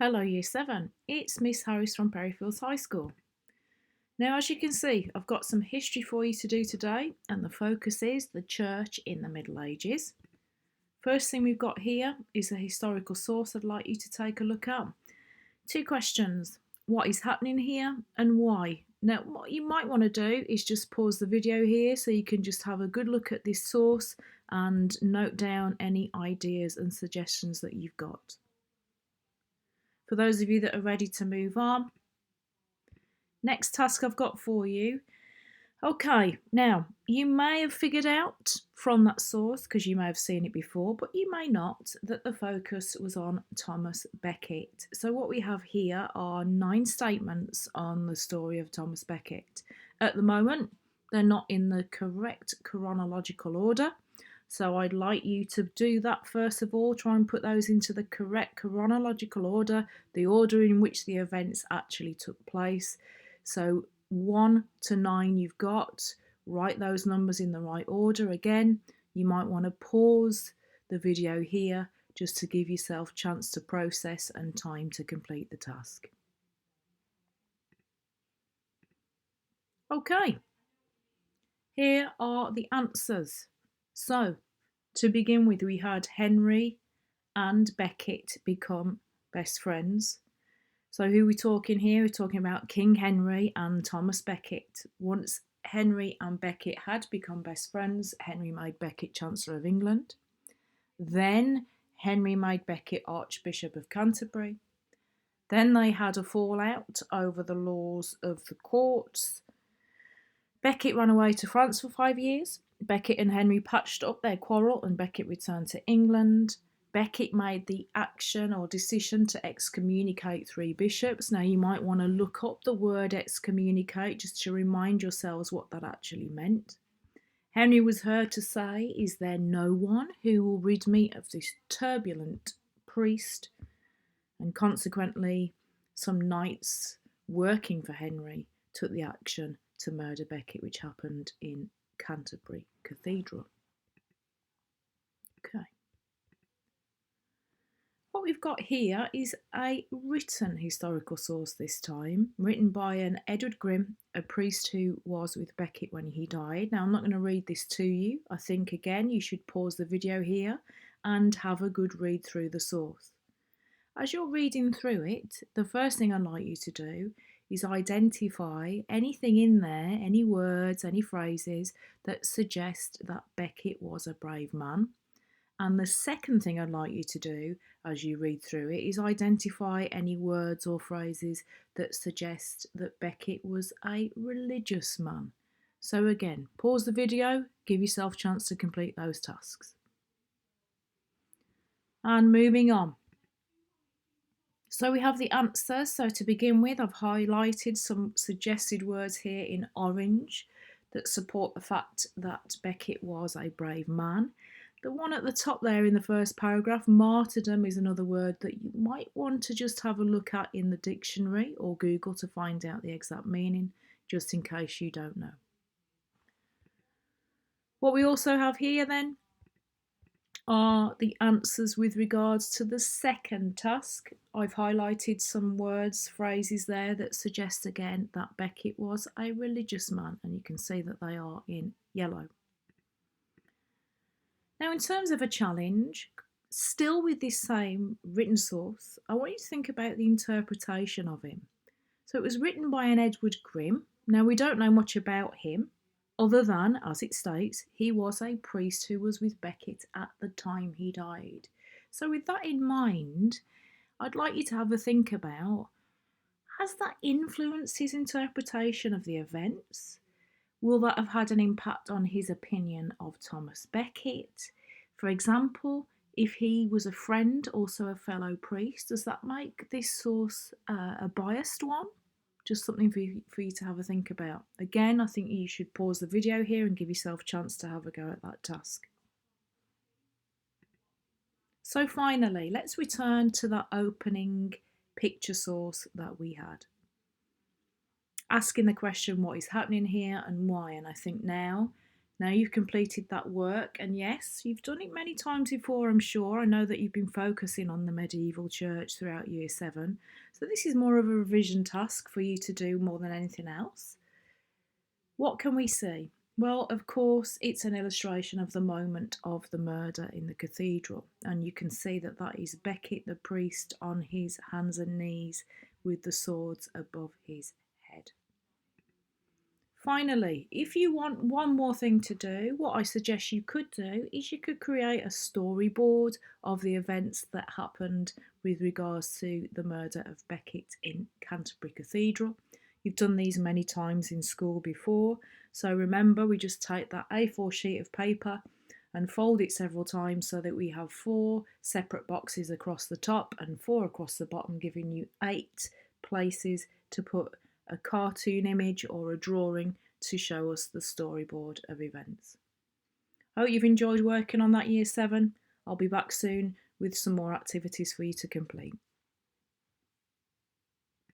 Hello Year 7, it's Miss Harris from Perryfields High School. Now as you can see, I've got some history for you to do today, and the focus is the church in the Middle Ages. First thing we've got here is a historical source I'd like you to take a look at. Two questions: what is happening here and why? Now what you might want to do is just pause the video here so you can just have a good look at this source and note down any ideas and suggestions that you've got. For those of you that are ready to move on, next task I've got for you. Okay, now you may have figured out from that source, because you may have seen it before, but you may not, that the focus was on Thomas Becket. So what we have here are 9 statements on the story of Thomas Becket. At the moment, they're not in the correct chronological order. So I'd like you to do that first of all, try and put those into the correct chronological order, the order in which the events actually took place. So 1 to 9 you've got, write those numbers in the right order. Again, you might want to pause the video here just to give yourself a chance to process and time to complete the task. Okay, here are the answers. So, to begin with, we had Henry and Becket become best friends. So who are we talking here? We're talking about King Henry and Thomas Becket. Once Henry and Becket had become best friends, Henry made Becket Chancellor of England. Then Henry made Becket Archbishop of Canterbury. Then they had a fallout over the laws of the courts. Becket ran away to France for 5 years. Becket and Henry patched up their quarrel and Becket returned to England. Becket made the action or decision to excommunicate 3 bishops. Now you might want to look up the word excommunicate just to remind yourselves what that actually meant. Henry was heard to say, "Is there no one who will rid me of this turbulent priest?" And consequently, some knights working for Henry took the action to murder Becket, which happened in Canterbury Cathedral. Okay. What we've got here is a written historical source this time, written by an Edward Grimm, a priest who was with Becket when he died. Now, I'm not going to read this to you. I think, again, you should pause the video here and have a good read through the source. As you're reading through it, the first thing I'd like you to do is identify anything in there, any words, any phrases that suggest that Becket was a brave man. And the second thing I'd like you to do as you read through it is identify any words or phrases that suggest that Becket was a religious man. So again, pause the video, give yourself a chance to complete those tasks. And moving on. So we have the answers. So to begin with, I've highlighted some suggested words here in orange that support the fact that Becket was a brave man. The one at the top there in the first paragraph, martyrdom, is another word that you might want to just have a look at in the dictionary or Google to find out the exact meaning, just in case you don't know. What we also have here then are the answers with regards to the second task. I've highlighted some words, phrases there that suggest again that Becket was a religious man, and you can see that they are in yellow. Now, in terms of a challenge, still with this same written source, I want you to think about the interpretation of him. So it was written by an Edward Grimm. Now, we don't know much about him, other than, as it states, he was a priest who was with Becket at the time he died. So with that in mind, I'd like you to have a think about, has that influenced his interpretation of the events? Will that have had an impact on his opinion of Thomas Becket? For example, if he was a friend, also a fellow priest, does that make this source a biased one? Just something for you to have a think about. Again, I think you should pause the video here and give yourself a chance to have a go at that task. So finally, let's return to that opening picture source that we had. Asking the question, what is happening here and why? And I think now Now you've completed that work, and yes, you've done it many times before, I'm sure. I know that you've been focusing on the medieval church throughout year 7, so this is more of a revision task for you to do more than anything else. What can we see? Well, of course, it's an illustration of the moment of the murder in the cathedral, and you can see that that is Becket the priest on his hands and knees with the swords above his head. Finally, if you want one more thing to do, what I suggest you could do is you could create a storyboard of the events that happened with regards to the murder of Becket in Canterbury Cathedral. You've done these many times in school before, so remember we just take that A4 sheet of paper and fold it several times so that we have 4 separate boxes across the top and 4 across the bottom, giving you 8 places to put a cartoon image or a drawing to show us the storyboard of events. I hope you've enjoyed working on that year 7. I'll be back soon with some more activities for you to complete.